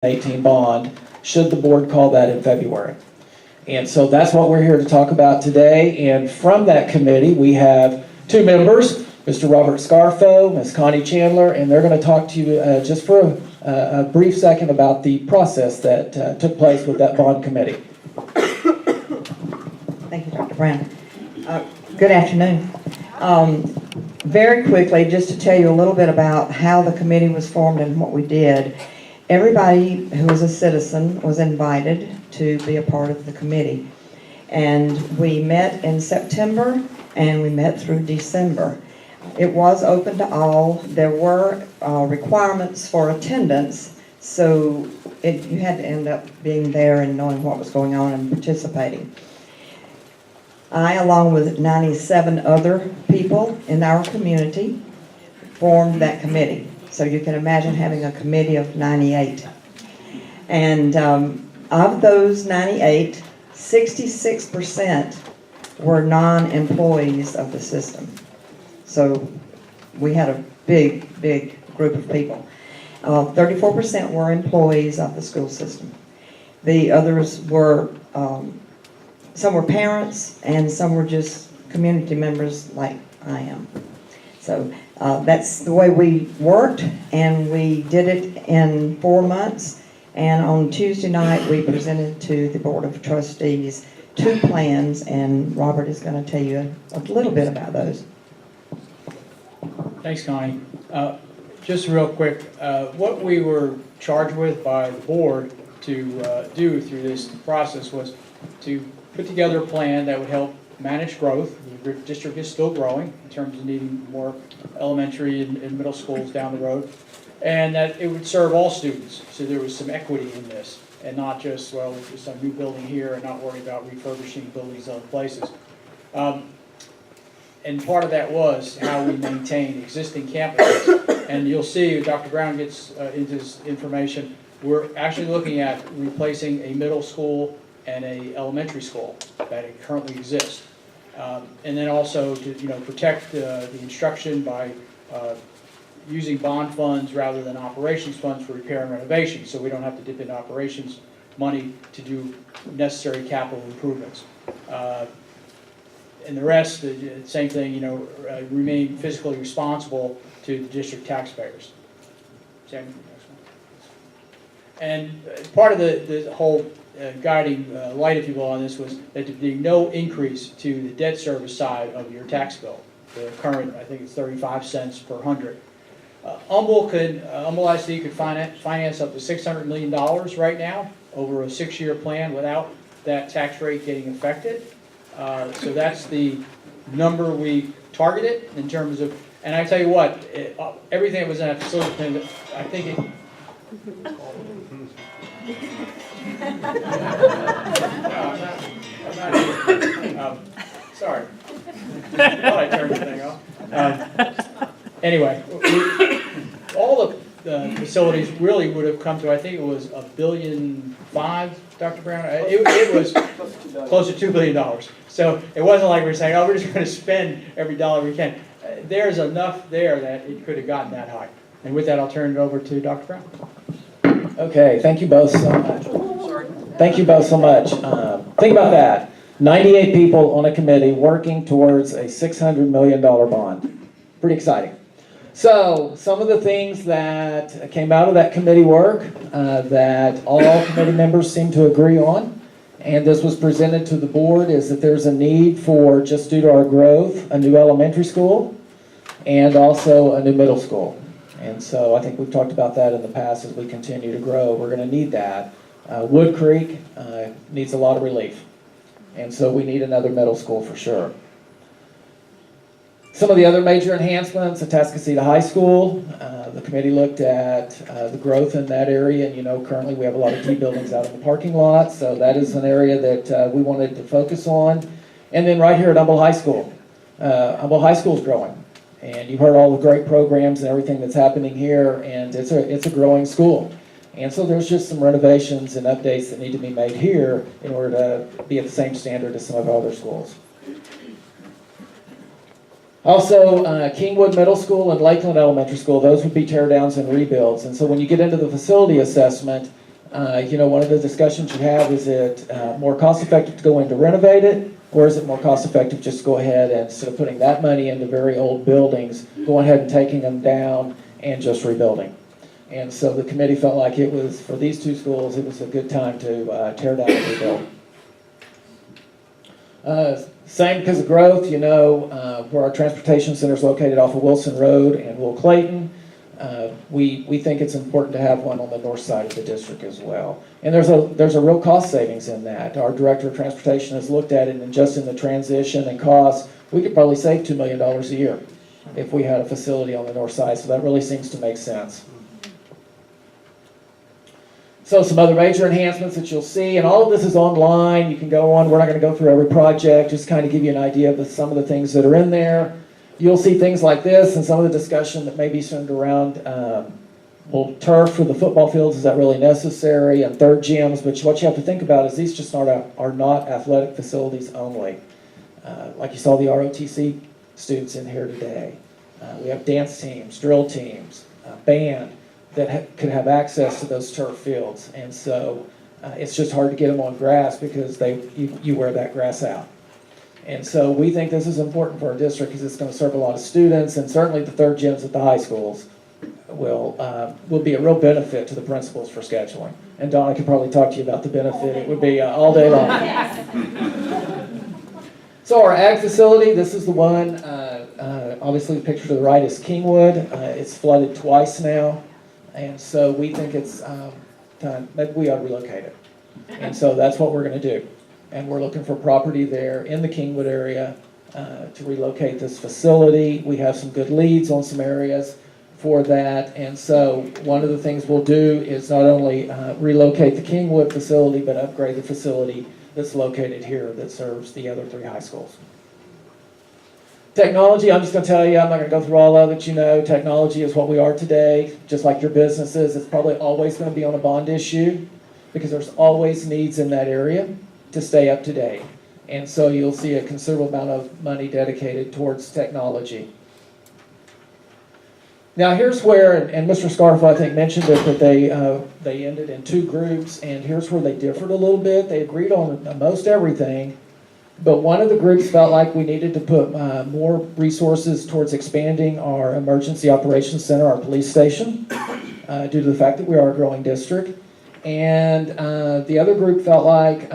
2018 bond, should the board call that in February. And so that's what we're here to talk about today. And from that committee, we have two members, Mr. Robert Scarfo, Ms. Connie Chandler, and they're going to talk to you just for a brief second about the process that took place with that bond committee. Thank you, Dr. Brown. Good afternoon. Very quickly, just to tell you a little bit about how the committee was formed and what we did. Everybody who was a citizen was invited to be a part of the committee. And we met in September and we met through December. It was open to all. There were requirements for attendance, so you had to end up being there and knowing what was going on and participating. I, along with 97 other people in our community, formed that committee. So you can imagine having a committee of 98. And of those 98, 66% were non-employees of the system. So we had a big group of people. 34% were employees of the school system. The others were, some were parents and some were just community members like I am. So that's the way we worked, and we did it in 4 months. And on Tuesday night, we presented to the Board of Trustees 2 plans, and Robert is going to tell you a little bit about those. Thanks, Connie. Just real quick, what we were charged with by the board to do through this process was to put together a plan that would help manage growth. The district is still growing in terms of needing more elementary and middle schools down the road, and that it would serve all students. So there was some equity in this, and not just, well, just a new building here and not worry about refurbishing buildings other places. And part of that was how we maintain existing campuses. And you'll see, Dr. Brown gets into this information, we're actually looking at replacing a middle school and a elementary school that currently exists. And then also to protect the instruction by using bond funds rather than operations funds for repair and renovation, so we don't have to dip into operations money to do necessary capital improvements. And the rest, same thing, remain fiscally responsible to the district taxpayers. And part of the whole guiding light, if you will, on this was that there be no increase to the debt service side of your tax bill. The current, I think it's 35 cents per 100. Humble ISD could finance up to $600 million right now over a 6-year plan without that tax rate getting affected. So that's the number we targeted in terms of, and I tell you what, everything that was in that facility plan, I think it, sorry. I thought I turned the thing off. Anyway, all the facilities really would have come to, I think it was $1.5 billion, Dr. Brown. It was close to $2 billion. So it wasn't like we're saying, oh, we're just going to spend every dollar we can. There's enough there that it could have gotten that high. And with that, I'll turn it over to Dr. Brown. Okay, thank you both so much. Thank you both so much. Think about that. 98 people on a committee working towards a $600 million bond. Pretty exciting. So, some of the things that came out of that committee work that all committee members seem to agree on, and this was presented to the board, is that there's a need for, just due to our growth, a new elementary school and also a new middle school. And so I think we've talked about that in the past. As we continue to grow, we're going to need that. Wood Creek needs a lot of relief, and so we need another middle school for sure. Some of the other major enhancements, Atascocita High School, the committee looked at the growth in that area, and currently we have a lot of key buildings out in the parking lot, so that is an area that we wanted to focus on. And then right here at Humble High School. Humble High School is growing, and you've heard all the great programs and everything that's happening here, and it's a growing school. And so there's just some renovations and updates that need to be made here in order to be at the same standard as some of our other schools. Also, Kingwood Middle School and Lakeland Elementary School, those would be tear downs and rebuilds. And so when you get into the facility assessment, One of the discussions you have, is it more cost effective to go in to renovate it? Or is it more cost effective just to go ahead and, instead of putting that money into very old buildings, going ahead and taking them down and just rebuilding? And so the committee felt like it was, for these two schools, it was a good time to tear down and rebuild. Same because of growth, where our transportation center is located off of Wilson Road and Will Clayton. We think it's important to have one on the north side of the district as well. And there's a real cost savings in that. Our director of transportation has looked at it, and just in the transition and costs, we could probably save $2 million a year if we had a facility on the north side. So that really seems to make sense. So some other major enhancements that you'll see, and all of this is online. You can go on. We're not going to go through every project, just kind of give you an idea of some of the things that are in there. You'll see things like this and some of the discussion that may be centered around turf for the football fields. Is that really necessary? And third gyms. But what you have to think about is these just are not athletic facilities only. Like you saw the ROTC students in here today. We have dance teams, drill teams, band that could have access to those turf fields. And so it's just hard to get them on grass because you wear that grass out. And so we think this is important for our district because it's going to serve a lot of students, and certainly the third gyms at the high schools will be a real benefit to the principals for scheduling. And Donna could probably talk to you about the benefit. It would be all day long. So our ag facility, this is the one, obviously the picture to the right is Kingwood. It's flooded twice now, and so we think it's time, maybe we ought to relocate it. And so that's what we're going to do. And we're looking for property there in the Kingwood area to relocate this facility. We have some good leads on some areas for that. And so one of the things we'll do is not only relocate the Kingwood facility, but upgrade the facility that's located here that serves the other three high schools. Technology, I'm just going to tell you, I'm not going to go through all of it. Technology is what we are today. Just like your businesses, it's probably always going to be on a bond issue because there's always needs in that area to stay up to date. And so you'll see a considerable amount of money dedicated towards technology. Now here's where, and Mr. Scarfa I think mentioned it, that they ended in two groups, and here's where they differed a little bit. They agreed on most everything, but one of the groups felt like we needed to put more resources towards expanding our emergency operations center, our police station, due to the fact that we are a growing district. And the other group felt like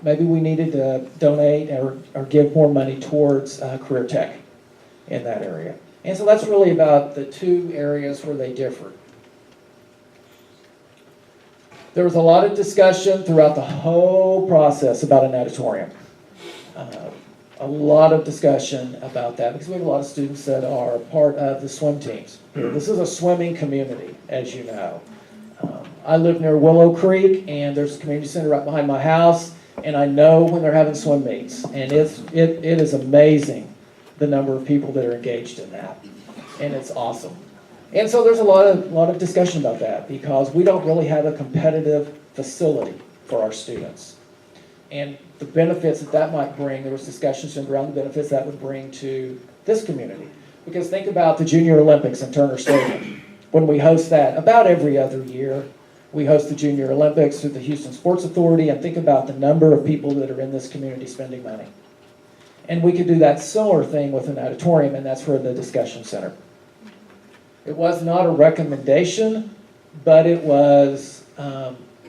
maybe we needed to donate or give more money towards career tech in that area. And so that's really about the two areas where they differ. There was a lot of discussion throughout the whole process about an auditorium. A lot of discussion about that because we have a lot of students that are part of the swim teams. This is a swimming community, as you know. I live near Willow Creek, and there's a community center right behind my house, and I know when they're having swim meets, and it is amazing the number of people that are engaged in that, and it's awesome. And so there's a lot of discussion about that because we don't really have a competitive facility for our students. And the benefits that might bring, there was discussions around the benefits that would bring to this community. Because think about the Junior Olympics in Turner Stadium. When we host that about every other year, we host the Junior Olympics through the Houston Sports Authority, and think about the number of people that are in this community spending money. And we could do that similar thing with an auditorium, and that's for the discussion center. It was not a recommendation, but it was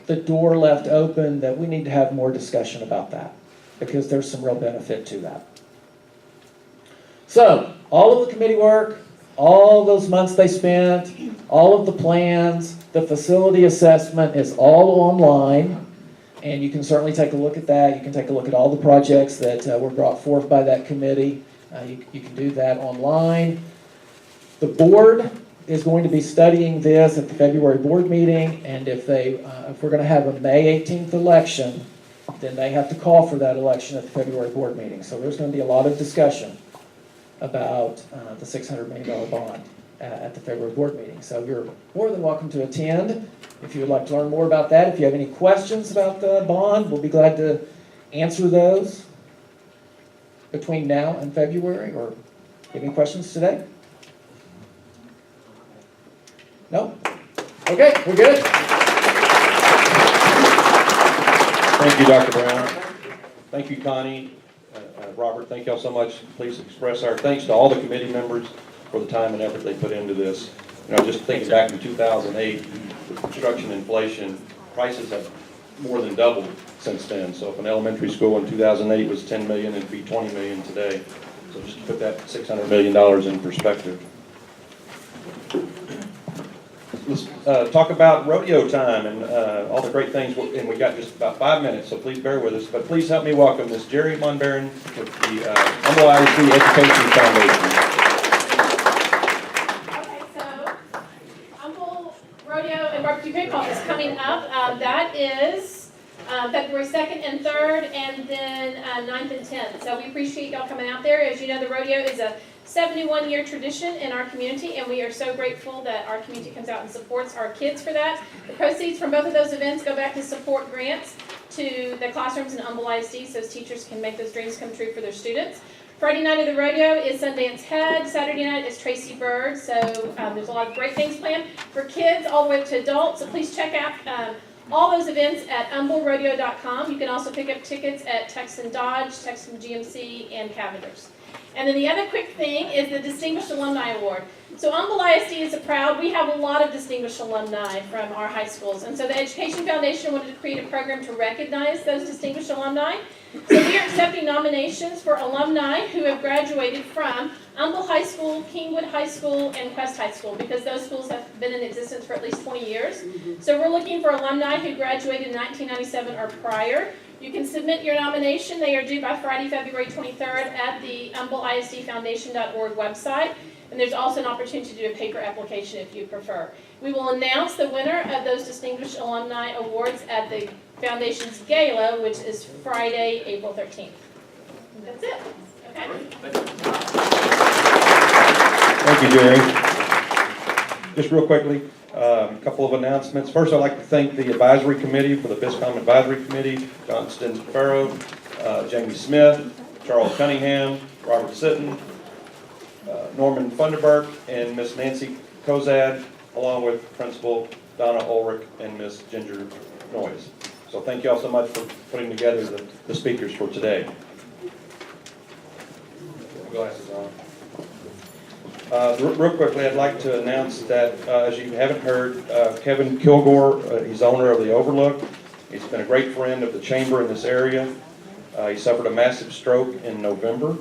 the door left open that we need to have more discussion about that because there's some real benefit to that. So, all of the committee work, all those months they spent, all of the plans, the facility assessment is all online, and you can certainly take a look at that. You can take a look at all the projects that were brought forth by that committee. You can do that online. The board is going to be studying this at the February board meeting, and if we're going to have a May 18th election, then they have to call for that election at the February board meeting. So there's going to be a lot of discussion about the $600 million bond at the February board meeting. So you're more than welcome to attend if you would like to learn more about that. If you have any questions about the bond, we'll be glad to answer those between now and February. Or any questions today? No? Okay, we're good. Thank you, Dr. Brown. Thank you, Connie. Robert, thank y'all so much. Please express our thanks to all the committee members for the time and effort they put into this. You know, just thinking back in 2008, with construction inflation, prices have more than doubled since then. So if an elementary school in 2008 was 10 million, it'd be 20 million today. So just to put that $600 million in perspective. Let's talk about rodeo time and all the great things, and we got just about 5 minutes, so please bear with us. But please help me welcome Ms. Jerry Monbaron with the Humble ISD Education Foundation. Okay, so Humble Rodeo and Barbecue Pickoff is coming up. That is February 2nd and 3rd, and then 9th and 10th. So we appreciate y'all coming out there. As you know, the rodeo is a 71-year tradition in our community, and we are so grateful that our community comes out and supports our kids for that. The proceeds from both of those events go back to support grants to the classrooms in Humble ISD so those teachers can make those dreams come true for their students. Friday night of the rodeo is Sundance Head. Saturday night is Tracy Bird. So there's a lot of great things planned for kids all the way to adults. So please check out all those events at humblerodeo.com. You can also pick up tickets at Texan Dodge, Texan GMC, and Cavender's. And then the other quick thing is the Distinguished Alumni Award. So Humble ISD is we have a lot of distinguished alumni from our high schools. And so the Education Foundation wanted to create a program to recognize those distinguished alumni. So we are accepting nominations for alumni who have graduated from Humble High School, Kingwood High School, and Quest High School, because those schools have been in existence for at least 20 years. So we're looking for alumni who graduated in 1997 or prior. You can submit your nomination. They are due by Friday, February 23rd at the humbleisdfoundation.org website. And there's also an opportunity to do a paper application if you prefer. We will announce the winner of those Distinguished Alumni Awards at the Foundation's Gala, which is Friday, April 13th. That's it. Okay. Thank you, Jerry. Just real quickly, a couple of announcements. First, I'd like to thank the advisory committee for the Bizcom Advisory Committee, Johnston Farrow, Jamie Smith, Charles Cunningham, Robert Sitton, Norman Funderburk, and Miss Nancy Kozad, along with Principal Donna Ulrich and Miss Ginger Noyes. So thank you all so much for putting together the speakers for today. Glasses on. Real quickly, I'd like to announce that, as you haven't heard, Kevin Kilgore, he's owner of the Overlook. He's been a great friend of the chamber in this area. He suffered a massive stroke in November.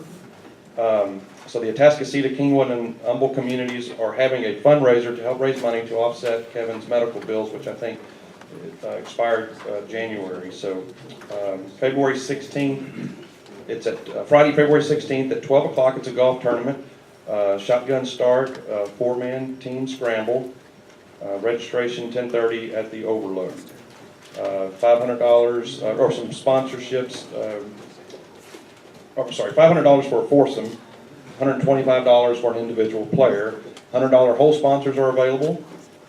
So the Atascocita, Kingwood, and Humble communities are having a fundraiser to help raise money to offset Kevin's medical bills, which I think expired January. So February 16th, it's at Friday, February 16th at 12 o'clock. It's a golf tournament. Shotgun start, 4-man team scramble. Registration 10:30 at the Overlook. $500 or some sponsorships. $500 for a foursome. $125 for an individual player. $100 hole sponsors are available,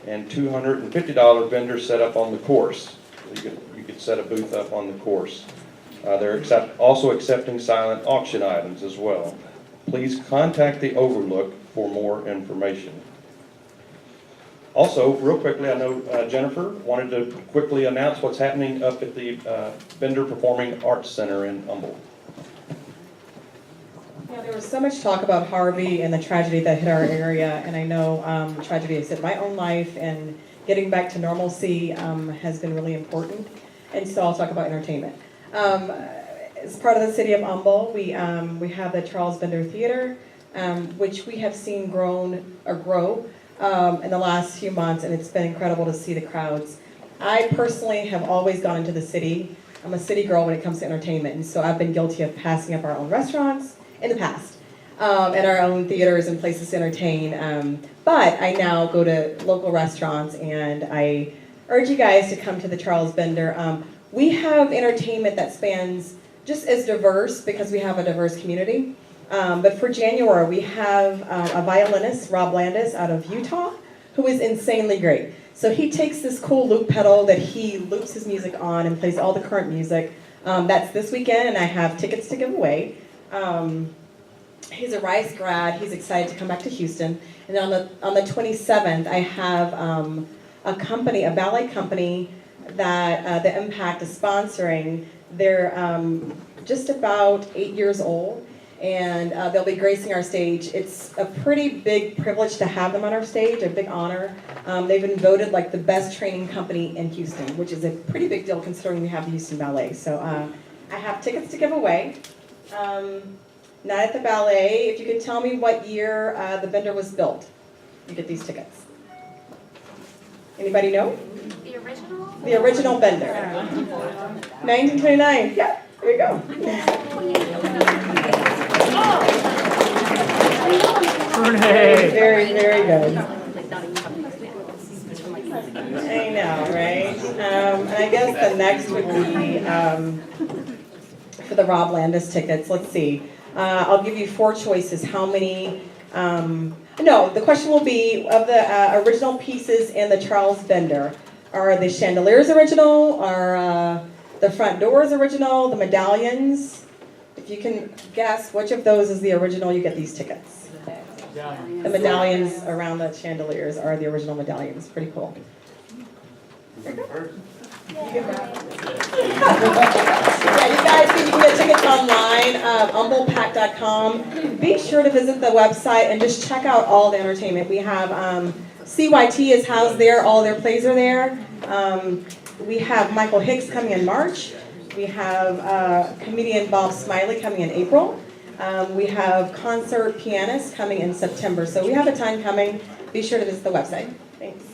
and $250 vendors set up on the course. So you could set a booth up on the course. They're also accepting silent auction items as well. Please contact the Overlook for more information. Also, real quickly, I know Jennifer wanted to quickly announce what's happening up at the Bender Performing Arts Center in Humble. Yeah, there was so much talk about Harvey and the tragedy that hit our area, and I know the tragedy has hit my own life, and getting back to normalcy has been really important. And so I'll talk about entertainment. As part of the city of Humble, we have the Charles Bender Theater, which we have seen grow in the last few months, and it's been incredible to see the crowds. I personally have always gone into the city. I'm a city girl when it comes to entertainment, and so I've been guilty of passing up our own restaurants in the past, and our own theaters and places to entertain. But I now go to local restaurants, and I urge you guys to come to the Charles Bender. We have entertainment that spans just as diverse because we have a diverse community. But for January, we have a violinist, Rob Landis, out of Utah, who is insanely great. So he takes this cool loop pedal that he loops his music on and plays all the current music. That's this weekend, and I have tickets to give away. He's a Rice grad. He's excited to come back to Houston. And on the 27th, I have a ballet company that the Impact is sponsoring. They're just about 8 years old, and they'll be gracing our stage. It's a pretty big privilege to have them on our stage, a big honor. They've been voted like the best training company in Houston, which is a pretty big deal considering we have the Houston Ballet. So I have tickets to give away. Night at the Ballet, if you could tell me what year the vendor was built, you get these tickets. Anybody know? The original? The original vendor. 1929, yeah, there you go. Very, very good. I know, right? And I guess the next would be for the Rob Landis tickets. Let's see. I'll give you 4 choices. How many? No, the question will be of the original pieces in the Charles Bender. Are the chandeliers original? Are the front doors original? The medallions? If you can guess which of those is the original, you get these tickets. The medallions around the chandeliers are the original medallions. Pretty cool. Yeah, you guys can get tickets online, humblepack.com. Be sure to visit the website and just check out all the entertainment. We have CYT is housed there, all their plays are there. We have Michael Hicks coming in March. We have comedian Bob Smiley coming in April. We have concert pianists coming in September. So we have a time coming. Be sure to visit the website. Thanks.